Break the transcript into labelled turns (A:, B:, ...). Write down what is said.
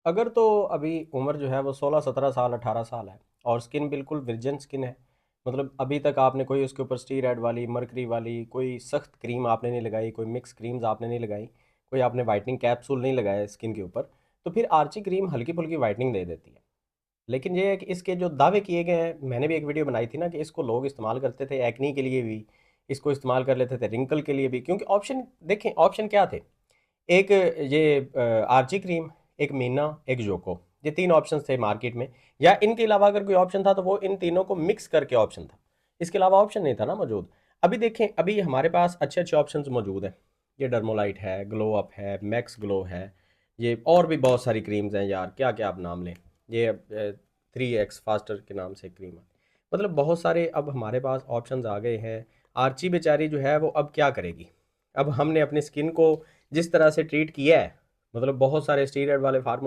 A: अगर तो अभी उम्र जो है वो 16 17 साल 18 साल है और स्किन बिल्कुल वर्जिन स्किन है, मतलब अभी तक आपने कोई उसके ऊपर स्टीरॉयड वाली मरकरी वाली कोई सख्त क्रीम आपने नहीं लगाई, कोई मिक्स क्रीम्स आपने नहीं लगाई, कोई आपने वाइटनिंग कैप्सूल नहीं लगाया स्किन के ऊपर, तो फिर आर्ची क्रीम हल्की फुल्की वाइटनिंग दे देती है। लेकिन ये है कि इसके जो दावे किए गए हैं, मैंने भी एक वीडियो बनाई थी ना कि इसको लोग इस्तेमाल करते थे एक्नी के लिए भी, इसको इस्तेमाल कर लेते थे रिंकल के लिए भी, क्योंकि ऑप्शन देखें, ऑप्शन क्या थे। एक ये आर्ची क्रीम, एक मीना, एक जोको, ये तीन ऑप्शन थे मार्केट में। या इनके अलावा अगर कोई ऑप्शन था तो वो इन तीनों को मिक्स करके ऑप्शन था, इसके अलावा ऑप्शन नहीं था ना मौजूद। अभी देखें, अभी हमारे पास अच्छे अच्छे ऑप्शंस मौजूद हैं। ये डर्मोलाइट है, ग्लो अप है, मैक्स ग्लो है, ये और भी बहुत सारी क्रीम्स हैं यार, क्या क्या आप नाम लें। ये 3x फास्टर के नाम से क्रीम है। मतलब बहुत सारे अब हमारे पास ऑप्शंस आ गए हैं। आर्ची बेचारी जो है वो अब क्या करेगी। अब हमने अपनी स्किन को जिस तरह से ट्रीट किया है, मतलब बहुत सारे स्टीरॉयड वाले फार्मूले